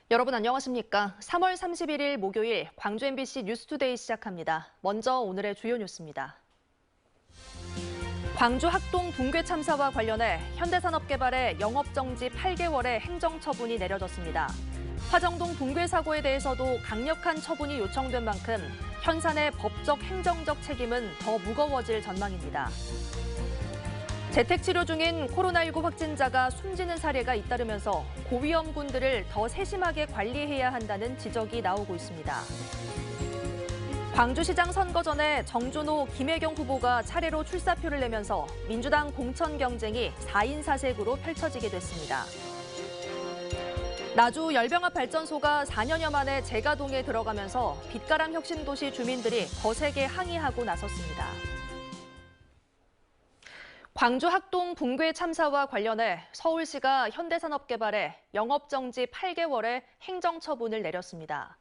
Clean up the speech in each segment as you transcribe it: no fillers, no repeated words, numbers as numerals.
여러분 안녕하십니까? 3월 31일 목요일 광주 MBC 뉴스투데이 시작합니다. 먼저 오늘의 주요 뉴스입니다. 광주 학동 붕괴 참사와 관련해 현대산업개발의 영업정지 8개월의 행정처분이 내려졌습니다. 화정동 붕괴 사고에 대해서도 강력한 처분이 요청된 만큼 현산의 법적 행정적 책임은 더 무거워질 전망입니다. 재택치료 중인 코로나19 확진자가 숨지는 사례가 잇따르면서 고위험군들을 더 세심하게 관리해야 한다는 지적이 나오고 있습니다. 광주시장 선거 전에 정준호, 김혜경 후보가 차례로 출사표를 내면서 민주당 공천 경쟁이 4인 사색으로 펼쳐지게 됐습니다. 나주 열병합 발전소가 4년여 만에 재가동에 들어가면서 빛가람 혁신도시 주민들이 거세게 항의하고 나섰습니다. 광주 학동 붕괴 참사와 관련해 서울시가 현대산업개발에 영업정지 8개월의 행정처분을 내렸습니다.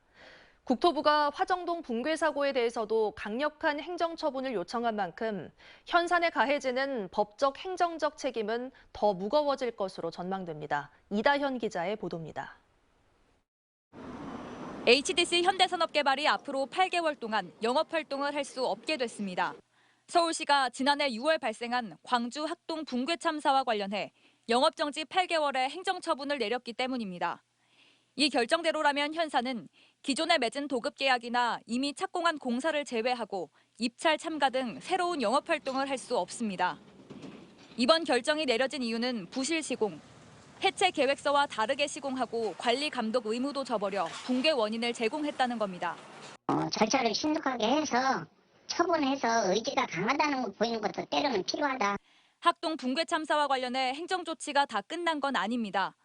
국토부가 화정동 붕괴 사고에 대해서도 강력한 행정처분을 요청한 만큼 현산에 가해지는 법적 행정적 책임은 더 무거워질 것으로 전망됩니다. 이다현 기자의 보도입니다. HDC 현대산업개발이 앞으로 8개월 동안 영업활동을 할 수 없게 됐습니다. 서울시가 지난해 6월 발생한 광주 학동 붕괴 참사와 관련해 영업정지 8개월의 행정처분을 내렸기 때문입니다. 이 결정대로라면 현사는 기존에 맺은 도급계약이나 이미 착공한 공사를 제외하고 입찰 참가 등 새로운 영업활동을 할 수 없습니다. 이번 결정이 내려진 이유는 부실 시공, 해체 계획서와 다르게 시공하고 관리 감독 의무도 저버려 붕괴 원인을 제공했다는 겁니다. 절차를 신속하게 해서 처분해서 의지가 강하다는 거 보이는 것도 때로는 필요하다. 학동 붕괴 참사와 관련해 행정조치가 다 끝난 건 아닙니다.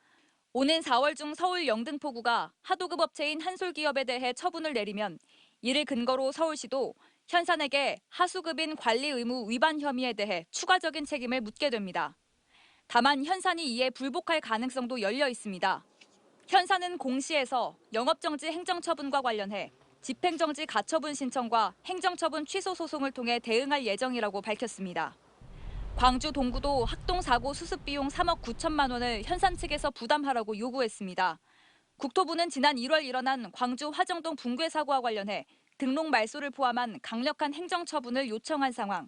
오는 4월 중 서울 영등포구가 하도급 업체인 한솔기업에 대해 처분을 내리면 이를 근거로 서울시도 현산에게 하수급인 관리 의무 위반 혐의에 대해 추가적인 책임을 묻게 됩니다. 다만 현산이 이에 불복할 가능성도 열려 있습니다. 현산은 공시에서 영업정지 행정처분과 관련해 집행정지 가처분 신청과 행정처분 취소 소송을 통해 대응할 예정이라고 밝혔습니다. 광주 동구도 학동 사고 수습 비용 3억 9천만 원을 현산 측에서 부담하라고 요구했습니다. 국토부는 지난 1월 일어난 광주 화정동 붕괴 사고와 관련해 등록 말소를 포함한 강력한 행정처분을 요청한 상황.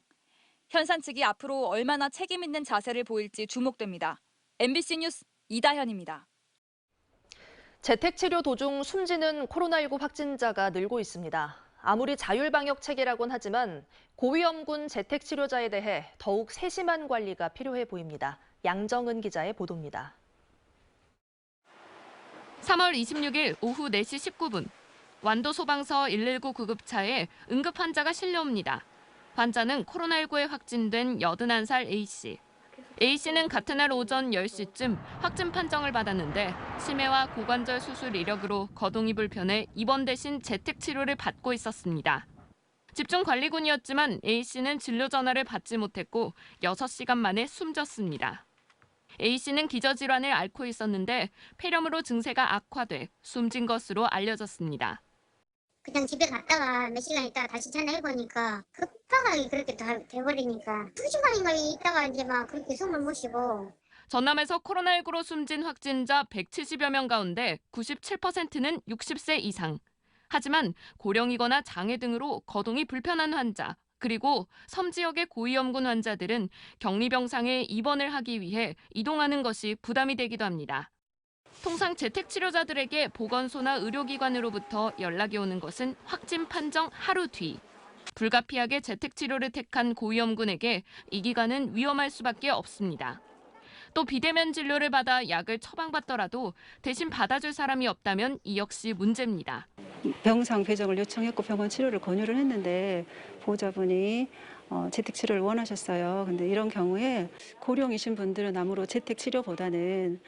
현산 측이 앞으로 얼마나 책임 있는 자세를 보일지 주목됩니다. MBC 뉴스 이다현입니다. 재택치료 도중 숨지는 코로나19 확진자가 늘고 있습니다. 아무리 자율방역 체계라곤 하지만 고위험군 재택치료자에 대해 더욱 세심한 관리가 필요해 보입니다. 양정은 기자의 보도입니다. 3월 26일 오후 4시 19분, 완도 소방서 119 구급차에 응급 환자가 실려옵니다. 환자는 코로나19에 확진된 81살 A씨. A씨는 같은 날 오전 10시쯤 확진 판정을 받았는데 치매와 고관절 수술 이력으로 거동이 불편해 입원 대신 재택치료를 받고 있었습니다. 집중관리군이었지만 A씨는 진료 전화를 받지 못했고 6시간 만에 숨졌습니다. A씨는 기저질환을 앓고 있었는데 폐렴으로 증세가 악화돼 숨진 것으로 알려졌습니다. 그냥 집에 갔다가 몇 시간 있다가 다시 전화해보니까 급하게 그렇게 돼버리니까 2시간인가 있다가 이제 막 그렇게 숨을 못 쉬고. 전남에서 코로나19로 숨진 확진자 170여 명 가운데 97%는 60세 이상. 하지만 고령이거나 장애 등으로 거동이 불편한 환자, 그리고 섬 지역의 고위험군 환자들은 격리병상에 입원을 하기 위해 이동하는 것이 부담이 되기도 합니다. 통상 재택치료자들에게 보건소나 의료기관으로부터 연락이 오는 것은 확진 판정 하루 뒤. 불가피하게 재택치료를 택한 고위험군에게 이 기간은 위험할 수밖에 없습니다. 또 비대면 진료를 받아 약을 처방받더라도 대신 받아줄 사람이 없다면 이 역시 문제입니다. 병상 배정을 요청했고 병원 치료를 권유를 했는데 보호자분이 재택치료를 원하셨어요. 근데 이런 경우에 고령이신 분들은 아무로 재택치료보다는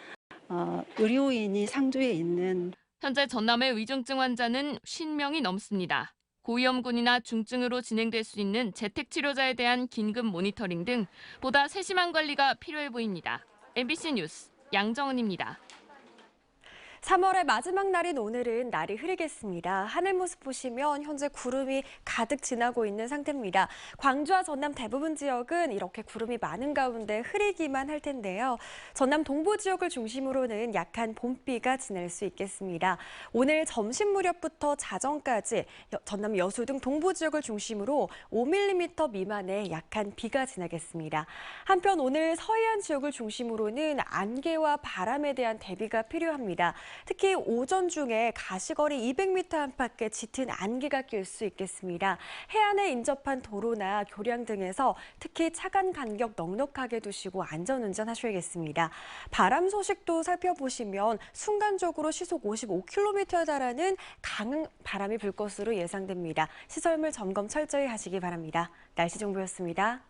의료인이 상주에 있는. 현재 전남의 위중증 환자는 50명이 넘습니다. 고위험군이나 중증으로 진행될 수 있는 재택치료자에 대한 긴급 모니터링 등 보다 세심한 관리가 필요해 보입니다. MBC 뉴스 양정은입니다. 3월의 마지막 날인 오늘은 날이 흐리겠습니다. 하늘 모습 보시면 현재 구름이 가득 지나고 있는 상태입니다. 광주와 전남 대부분 지역은 이렇게 구름이 많은 가운데 흐리기만 할 텐데요. 전남 동부 지역을 중심으로는 약한 봄비가 지날 수 있겠습니다. 오늘 점심 무렵부터 자정까지 전남 여수 등 동부 지역을 중심으로 5mm 미만의 약한 비가 지나겠습니다. 한편 오늘 서해안 지역을 중심으로는 안개와 바람에 대한 대비가 필요합니다. 특히 오전 중에 가시거리 200m 안팎에 짙은 안개가 낄 수 있겠습니다. 해안에 인접한 도로나 교량 등에서 특히 차간 간격 넉넉하게 두시고 안전운전 하셔야겠습니다. 바람 소식도 살펴보시면 순간적으로 시속 55km에 달하는 강한 바람이 불 것으로 예상됩니다. 시설물 점검 철저히 하시기 바랍니다. 날씨 정보였습니다.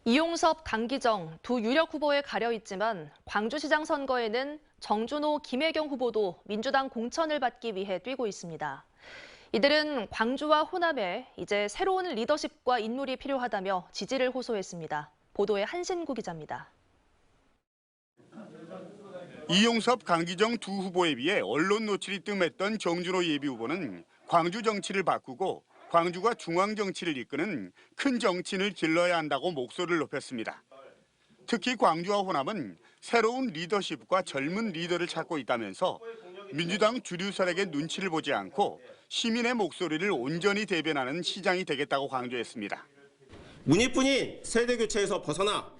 이용섭, 강기정 두 유력 후보에 가려 있지만 광주시장 선거에는 정준호, 김혜경 후보도 민주당 공천을 받기 위해 뛰고 있습니다. 이들은 광주와 호남에 이제 새로운 리더십과 인물이 필요하다며 지지를 호소했습니다. 보도에 한신구 기자입니다. 이용섭, 강기정 두 후보에 비해 언론 노출이 뜸했던 정준호 예비후보는 광주 정치를 바꾸고 광주가 중앙 정치를 이끄는 큰 정치인을 길러야 한다고 목소리를 높였습니다. 특히 광주와 호남은 새로운 리더십과 젊은 리더를 찾고 있다면서 민주당 주류 세력의 눈치를 보지 않고 시민의 목소리를 온전히 대변하는 시장이 되겠다고 강조했습니다. 문이뿐인 세대 교체에서 벗어나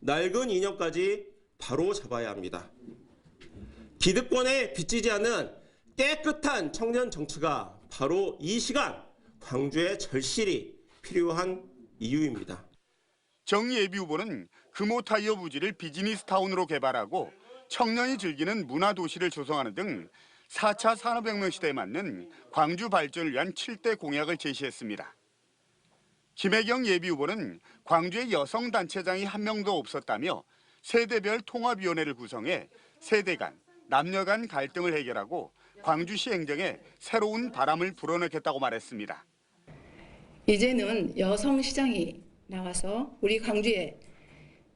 낡은 이념까지 바로 잡아야 합니다. 기득권에 빚지지 않는 깨끗한 청년 정치가 바로 이 시간 광주의 절실히 필요한 이유입니다. 정 예비후보는 금호타이어 부지를 비즈니스타운으로 개발하고 청년이 즐기는 문화도시를 조성하는 등 4차 산업혁명 시대에 맞는 광주 발전을 위한 7대 공약을 제시했습니다. 김혜경 예비후보는 광주에 여성단체장이 한 명도 없었다며 세대별 통합위원회를 구성해 세대 간, 남녀 간 갈등을 해결하고 광주시 행정에 새로운 바람을 불어넣겠다고 말했습니다. 이제는 여성 시장이 나와서 우리 광주에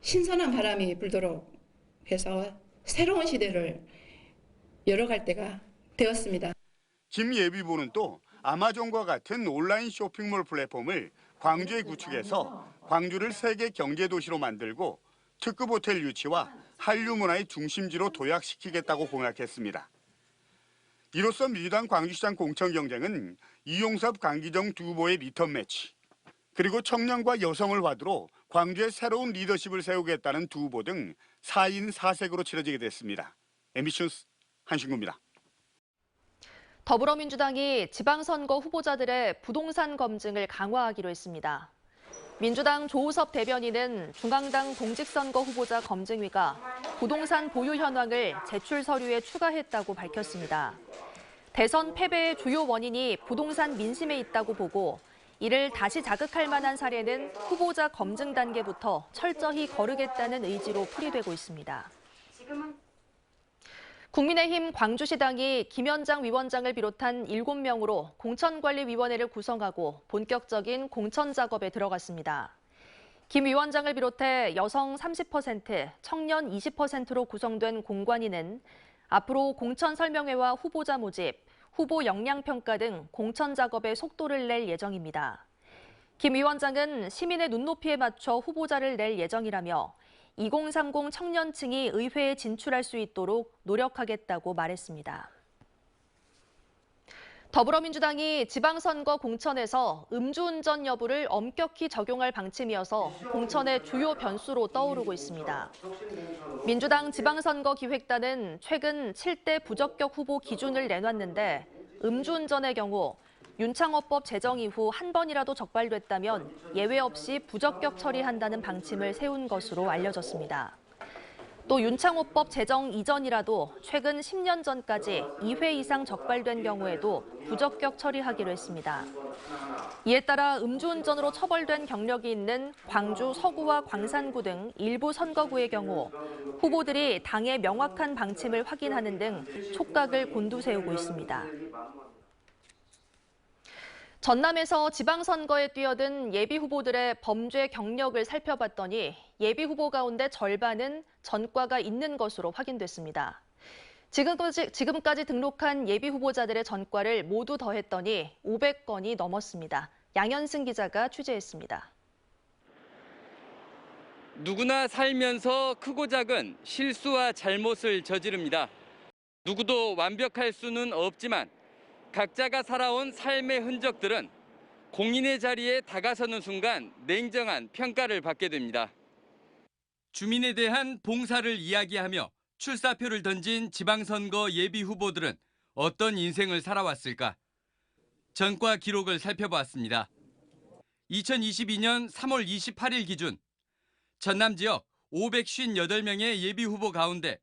신선한 바람이 불도록 해서 새로운 시대를 열어갈 때가 되었습니다. 김 예비후보는 또 아마존과 같은 온라인 쇼핑몰 플랫폼을 광주에 구축해서 광주를 세계 경제도시로 만들고 특급 호텔 유치와 한류 문화의 중심지로 도약시키겠다고 공약했습니다. 이로써 민주당 광주시장 공천 경쟁은 이용섭, 강기정 두 후보의 리턴 매치, 그리고 청년과 여성을 화두로 광주의 새로운 리더십을 세우겠다는 두 후보 등 4인 4색으로 치러지게 됐습니다. MBC 뉴스 한신구입니다. 더불어민주당이 지방선거 후보자들의 부동산 검증을 강화하기로 했습니다. 민주당 조우섭 대변인은 중앙당 공직선거 후보자 검증위가 부동산 보유 현황을 제출 서류에 추가했다고 밝혔습니다. 대선 패배의 주요 원인이 부동산 민심에 있다고 보고 이를 다시 자극할 만한 사례는 후보자 검증 단계부터 철저히 거르겠다는 의지로 풀이되고 있습니다. 국민의힘 광주시당이 김현장 위원장을 비롯한 7명으로 공천관리위원회를 구성하고 본격적인 공천 작업에 들어갔습니다. 김 위원장을 비롯해 여성 30%, 청년 20%로 구성된 공관위는 앞으로 공천 설명회와 후보자 모집, 후보 역량 평가 등 공천 작업에 속도를 낼 예정입니다. 김 위원장은 시민의 눈높이에 맞춰 후보자를 낼 예정이라며 2030 청년층이 의회에 진출할 수 있도록 노력하겠다고 말했습니다. 더불어민주당이 지방선거 공천에서 음주운전 여부를 엄격히 적용할 방침이어서 공천의 주요 변수로 떠오르고 있습니다. 민주당 지방선거기획단은 최근 7대 부적격 후보 기준을 내놨는데 음주운전의 경우 윤창호법 제정 이후 한 번이라도 적발됐다면 예외 없이 부적격 처리한다는 방침을 세운 것으로 알려졌습니다. 또 윤창호법 제정 이전이라도 최근 10년 전까지 2회 이상 적발된 경우에도 부적격 처리하기로 했습니다. 이에 따라 음주운전으로 처벌된 경력이 있는 광주 서구와 광산구 등 일부 선거구의 경우 후보들이 당의 명확한 방침을 확인하는 등 촉각을 곤두세우고 있습니다. 전남에서 지방선거에 뛰어든 예비후보들의 범죄 경력을 살펴봤더니 예비후보 가운데 절반은 전과가 있는 것으로 확인됐습니다. 지금까지 등록한 예비 후보자들의 전과를 모두 더했더니 500건이 넘었습니다. 양현승 기자가 취재했습니다. 누구나 살면서 크고 작은 실수와 잘못을 저지릅니다. 누구도 완벽할 수는 없지만 각자가 살아온 삶의 흔적들은 공인의 자리에 다가서는 순간 냉정한 평가를 받게 됩니다. 주민에 대한 봉사를 이야기하며 출사표를 던진 지방선거 예비 후보들은 어떤 인생을 살아왔을까? 전과 기록을 살펴봤습니다. 2022년 3월 28일 기준 전남 지역 558명의 예비 후보 가운데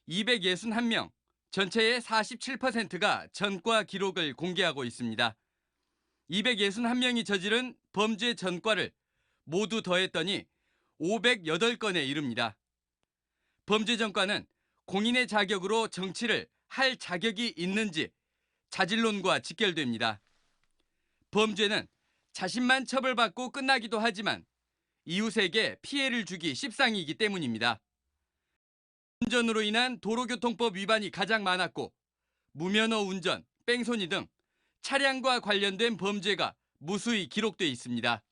261명, 전체의 47%가 전과 기록을 공개하고 있습니다. 261명이 저지른 범죄 전과를 모두 더했더니 508건에 이릅니다. 범죄 전과는 공인의 자격으로 정치를 할 자격이 있는지 자질론과 직결됩니다. 범죄는 자신만 처벌받고 끝나기도 하지만 이웃에게 피해를 주기 십상이기 때문입니다. 운전으로 인한 도로교통법 위반이 가장 많았고 무면허 운전, 뺑소니 등 차량과 관련된 범죄가 무수히 기록돼 있습니다.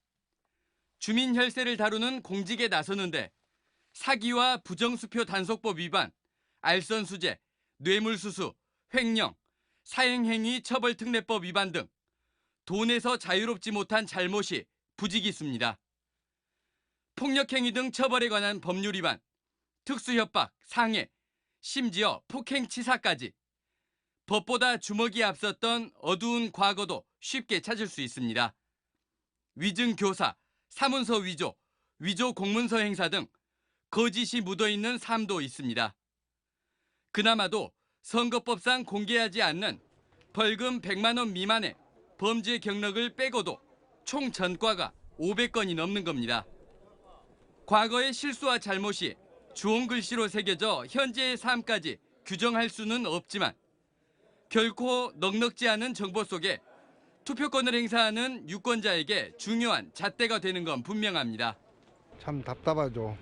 주민 혈세를 다루는 공직에 나서는데 사기와 부정수표 단속법 위반, 알선수재, 뇌물수수, 횡령, 사행행위 처벌특례법 위반 등 돈에서 자유롭지 못한 잘못이 부지기수입니다. 폭력행위 등 처벌에 관한 법률 위반, 특수협박, 상해, 심지어 폭행치사까지 법보다 주먹이 앞섰던 어두운 과거도 쉽게 찾을 수 있습니다. 위증교사, 사문서 위조, 위조 공문서 행사 등 거짓이 묻어있는 삶도 있습니다. 그나마도 선거법상 공개하지 않는 벌금 100만 원 미만의 범죄 경력을 빼고도 총 전과가 500건이 넘는 겁니다. 과거의 실수와 잘못이 주홍 글씨로 새겨져 현재의 삶까지 규정할 수는 없지만 결코 넉넉지 않은 정보 속에 투표권을 행사하는 유권자에게 중요한 잣대가 되는 건 분명합니다. 참 답답하죠.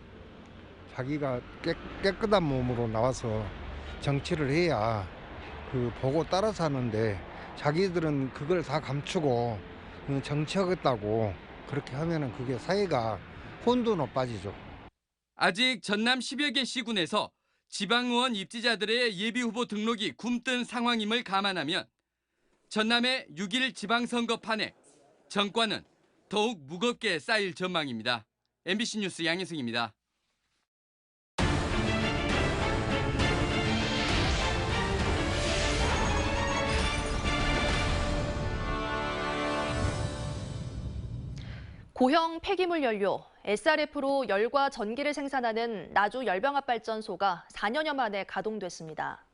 자기가 깨끗한 몸으로 나와서 정치를 해야 그 보고 따라서 하는데 자기들은 그걸 다 감추고 정치하겠다고 그렇게 하면은 그게 사회가 혼돈으로 빠지죠. 아직 전남 10여 개 시군에서 지방의원 입지자들의 예비후보 등록이 굼뜬 상황임을 감안하면 전남의 6.1 지방선거판에 전과는 더욱 무겁게 쌓일 전망입니다. MBC 뉴스 양혜승입니다. 고형 폐기물 연료, SRF로 열과 전기를 생산하는 나주 열병합발전소가 4년여 만에 가동됐습니다.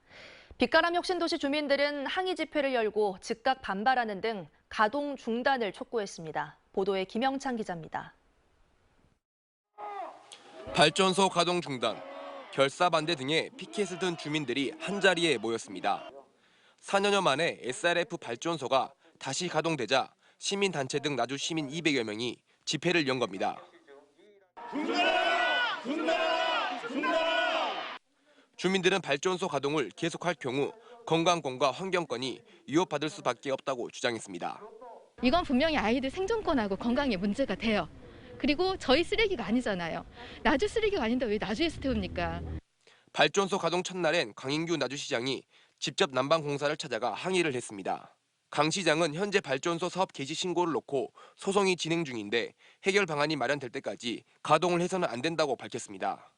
빛가람 혁신도시 주민들은 항의 집회를 열고 즉각 반발하는 등 가동 중단을 촉구했습니다. 보도에 김영찬 기자입니다. 발전소 가동 중단, 결사 반대 등의 피켓을 든 주민들이 한자리에 모였습니다. 4년여 만에 SRF 발전소가 다시 가동되자 시민단체 등 나주 시민 200여 명이 집회를 연 겁니다. 중단하라! 중단하라! 중단하라! 주민들은 발전소 가동을 계속할 경우 건강권과 환경권이 위협받을 수밖에 없다고 주장했습니다. 이건 분명히 아이들 생존권하고 건강에 문제가 돼요. 그리고 저희 쓰레기가 아니잖아요. 나주 쓰레기가 아닌데 왜 나주에서 태웁니까? 발전소 가동 첫날엔 강인규 나주시장이 직접 난방공사를 찾아가 항의를 했습니다. 강 시장은 현재 발전소 사업 개시 신고를 놓고 소송이 진행 중인데 해결 방안이 마련될 때까지 가동을 해서는 안 된다고 밝혔습니다.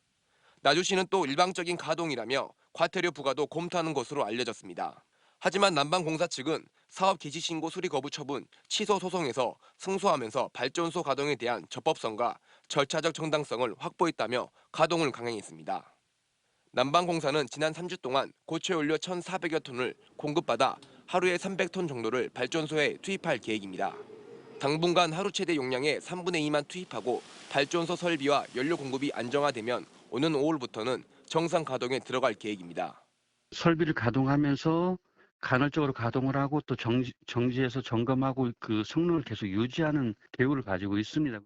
나주시는 또 일방적인 가동이라며 과태료 부과도 검토하는 것으로 알려졌습니다. 하지만 난방공사 측은 사업 개시 신고 수리 거부 처분 취소 소송에서 승소하면서 발전소 가동에 대한 적법성과 절차적 정당성을 확보했다며 가동을 강행했습니다. 난방공사는 지난 3주 동안 고체연료 1,400여 톤을 공급받아 하루에 300톤 정도를 발전소에 투입할 계획입니다. 당분간 하루 최대 용량의 3분의 2만 투입하고 발전소 설비와 연료 공급이 안정화되면 오는 5월부터는 정상 가동에 들어갈 계획입니다. 설비를 가동하면서 간헐적으로 가동을 하고 또 정지해서 점검하고 그 성능을 계속 유지하는 계획을 가지고 있습니다.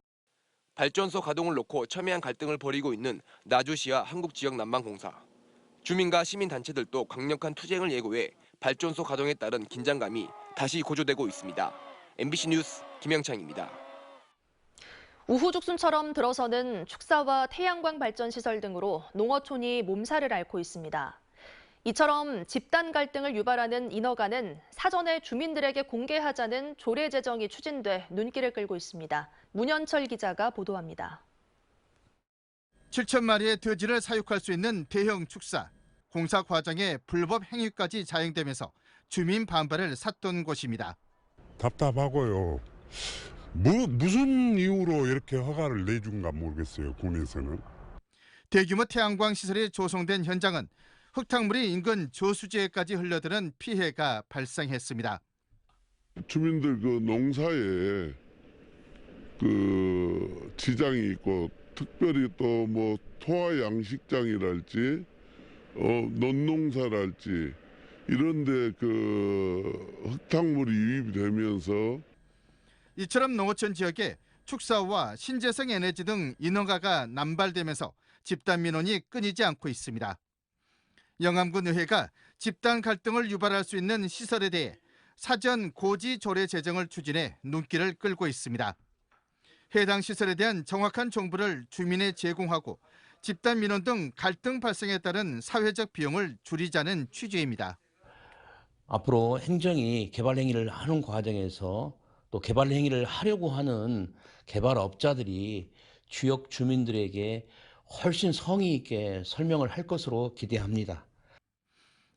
발전소 가동을 놓고 첨예한 갈등을 벌이고 있는 나주시와 한국지역난방공사. 주민과 시민단체들도 강력한 투쟁을 예고해 발전소 가동에 따른 긴장감이 다시 고조되고 있습니다. MBC 뉴스 김영창입니다. 우후죽순처럼 들어서는 축사와 태양광 발전 시설 등으로 농어촌이 몸살을 앓고 있습니다. 이처럼 집단 갈등을 유발하는 인허가는 사전에 주민들에게 공개하자는 조례 제정이 추진돼 눈길을 끌고 있습니다. 문현철 기자가 보도합니다. 7천 마리의 돼지를 사육할 수 있는 대형 축사. 공사 과정에 불법 행위까지 자행되면서 주민 반발을 샀던 곳입니다. 답답하고요. 무슨 이유로 이렇게 허가를 내준가 모르겠어요, 군에서는. 대규모 태양광 시설이 조성된 현장은 흙탕물이 인근 저수지에까지 흘러드는 피해가 발생했습니다. 주민들 그 농사에 그 지장이 있고 특별히 또 뭐 토화 양식장이랄지 논농사랄지 이런데 그 흙탕물이 유입이 되면서 이처럼 농어촌 지역에 축사와 신재생 에너지 등 인허가가 남발되면서 집단 민원이 끊이지 않고 있습니다. 영암군 의회가 집단 갈등을 유발할 수 있는 시설에 대해 사전 고지 조례 제정을 추진해 눈길을 끌고 있습니다. 해당 시설에 대한 정확한 정보를 주민에 제공하고 집단 민원 등 갈등 발생에 따른 사회적 비용을 줄이자는 취지입니다. 앞으로 행정이 개발 행위를 하는 과정에서 또 개발 행위를 하려고 하는 개발업자들이 지역 주민들에게 훨씬 성의 있게 설명을 할 것으로 기대합니다.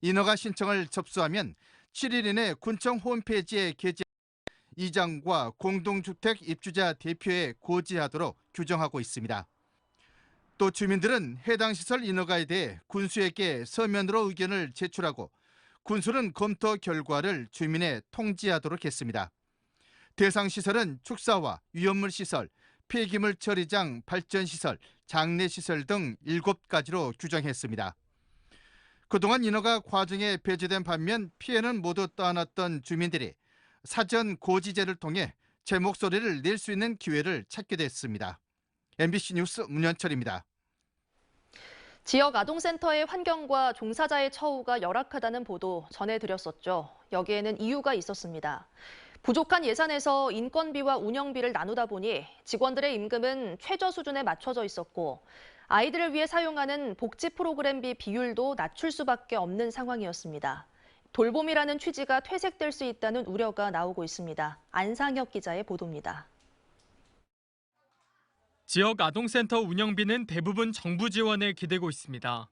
인허가 신청을 접수하면 7일 이내 군청 홈페이지에 게재 이장과 공동주택 입주자 대표에 고지하도록 규정하고 있습니다. 또 주민들은 해당 시설 인허가에 대해 군수에게 서면으로 의견을 제출하고 군수는 검토 결과를 주민에 통지하도록 했습니다. 대상 시설은 축사와 위험물 시설, 폐기물 처리장, 발전시설, 장례시설 등 7가지로 규정했습니다. 그동안 인허가 과정에 배제된 반면 피해는 모두 떠안았던 주민들이 사전 고지제를 통해 제 목소리를 낼 수 있는 기회를 찾게 됐습니다. MBC 뉴스 문현철입니다. 지역 아동센터의 환경과 종사자의 처우가 열악하다는 보도 전해드렸었죠. 여기에는 이유가 있었습니다. 부족한 예산에서 인건비와 운영비를 나누다 보니 직원들의 임금은 최저 수준에 맞춰져 있었고 아이들을 위해 사용하는 복지 프로그램비 비율도 낮출 수밖에 없는 상황이었습니다. 돌봄이라는 취지가 퇴색될 수 있다는 우려가 나오고 있습니다. 안상혁 기자의 보도입니다. 지역 아동센터 운영비는 대부분 정부 지원에 기대고 있습니다.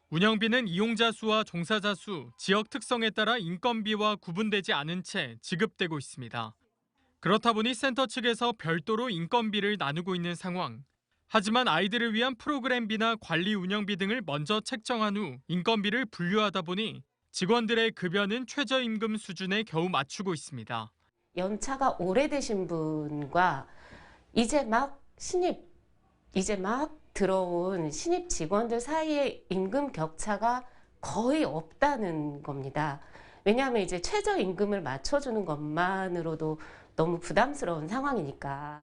운영비는 이용자 수와 종사자 수, 지역 특성에 따라 인건비와 구분되지 않은 채 지급되고 있습니다. 그렇다 보니 센터 측에서 별도로 인건비를 나누고 있는 상황. 하지만 아이들을 위한 프로그램비나 관리 운영비 등을 먼저 책정한 후 인건비를 분류하다 보니 직원들의 급여는 최저임금 수준에 겨우 맞추고 있습니다. 연차가 오래되신 분과 이제 막 들어온 신입 직원들 사이의 임금 격차가 거의 없다는 겁니다. 왜냐하면 이제 최저임금을 맞춰주는 것만으로도 너무 부담스러운 상황이니까.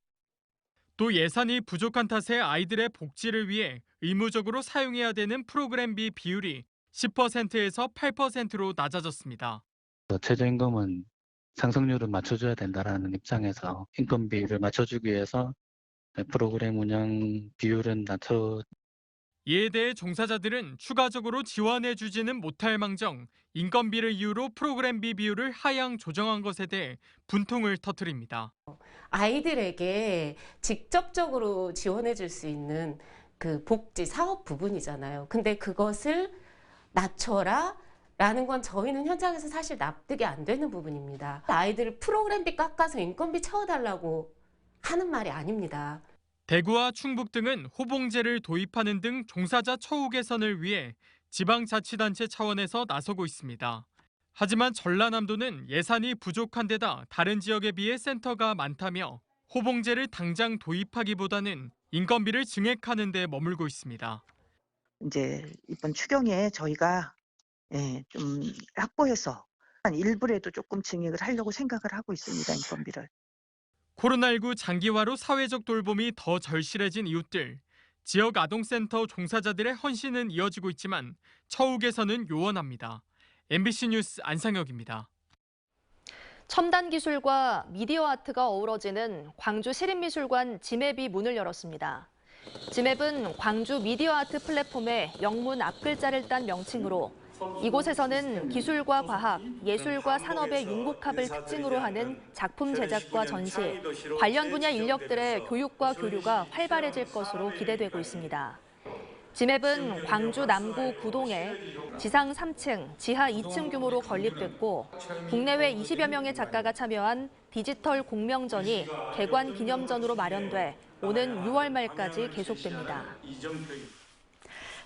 또 예산이 부족한 탓에 아이들의 복지를 위해 의무적으로 사용해야 되는 프로그램비 비율이 10%에서 8%로 낮아졌습니다. 최저임금은 상승률을 맞춰줘야 된다라는 입장에서 인건비를 맞춰주기 위해서 프로그램 운영 비율은 낮춰. 이에 대해 종사자들은 추가적으로 지원해주지는 못할 망정 인건비를 이유로 프로그램비 비율을 하향 조정한 것에 대해 분통을 터뜨립니다. 아이들에게 직접적으로 지원해줄 수 있는 그 복지 사업 부분이잖아요. 근데 그것을 낮춰라 라는 건 저희는 현장에서 사실 납득이 안 되는 부분입니다. 아이들을 프로그램비 깎아서 인건비 채워달라고 하는 말이 아닙니다. 대구와 충북 등은 호봉제를 도입하는 등 종사자 처우 개선을 위해 지방자치단체 차원에서 나서고 있습니다. 하지만 전라남도는 예산이 부족한 데다 다른 지역에 비해 센터가 많다며 호봉제를 당장 도입하기보다는 인건비를 증액하는 데 머물고 있습니다. 이제 이번 추경에 저희가 좀 확보해서 한 일부라도 조금 증액을 하려고 생각을 하고 있습니다. 인건비를. 코로나19 장기화로 사회적 돌봄이 더 절실해진 이웃들. 지역 아동센터 종사자들의 헌신은 이어지고 있지만 처우 개선은 요원합니다. MBC 뉴스 안상혁입니다. 첨단 기술과 미디어 아트가 어우러지는 광주 시립미술관 지맵이 문을 열었습니다. 지맵은 광주 미디어 아트 플랫폼의 영문 앞글자를 딴 명칭으로 이곳에서는 기술과 과학, 예술과 산업의 융복합을 특징으로 하는 작품 제작과 전시, 관련 분야 인력들의 교육과 교류가 활발해질 것으로 기대되고 있습니다. 지맵은 광주 남구 구동에 지상 3층, 지하 2층 규모로 건립됐고 국내외 20여 명의 작가가 참여한 디지털 공명전이 개관 기념전으로 마련돼 오는 6월 말까지 계속됩니다.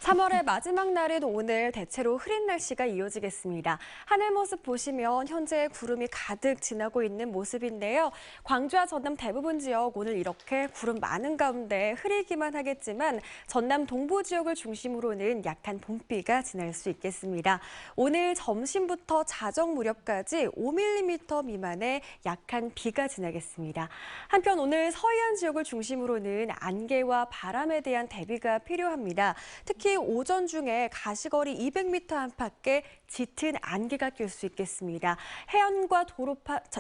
3월의 마지막 날인 오늘 대체로 흐린 날씨가 이어지겠습니다. 하늘 모습 보시면 현재 구름이 가득 지나고 있는 모습인데요. 광주와 전남 대부분 지역 오늘 이렇게 구름 많은 가운데 흐리기만 하겠지만 전남 동부 지역을 중심으로는 약한 봄비가 지날 수 있겠습니다. 오늘 점심부터 자정 무렵까지 5mm 미만의 약한 비가 지나겠습니다. 한편 오늘 서해안 지역을 중심으로는 안개와 바람에 대한 대비가 필요합니다. 특히 오전 중에 가시거리 200m 안팎에 짙은 안개가 낄 수 있겠습니다. 해안과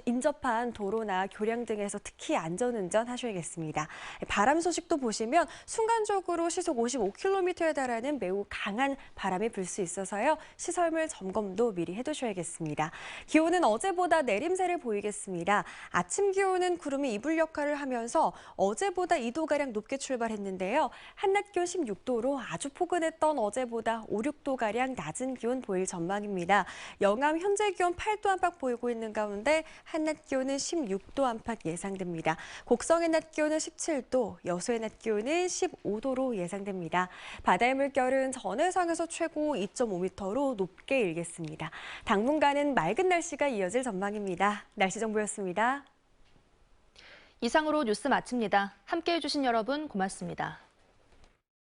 인접한 도로나 교량 등에서 특히 안전운전 하셔야겠습니다. 바람 소식도 보시면 순간적으로 시속 55km에 달하는 매우 강한 바람이 불 수 있어서요. 시설물 점검도 미리 해두셔야겠습니다. 기온은 어제보다 내림세를 보이겠습니다. 아침 기온은 구름이 이불 역할을 하면서 어제보다 2도가량 높게 출발했는데요. 한낮 기온 16도로 아주 포근했던 어제보다 5, 6도가량 낮은 기온 보일 전망입니다. 영암 현재 기온 8도 안팎 보이고 있는 가운데 한낮 기온은 16도 안팎 예상됩니다. 곡성의 낮 기온은 17도, 여수의 낮 기온은 15도로 예상됩니다. 바다의 물결은 전해상에서 최고 2.5m로 높게 일겠습니다. 당분간은 맑은 날씨가 이어질 전망입니다. 날씨 정보였습니다. 이상으로 뉴스 마칩니다. 함께해 주신 여러분 고맙습니다.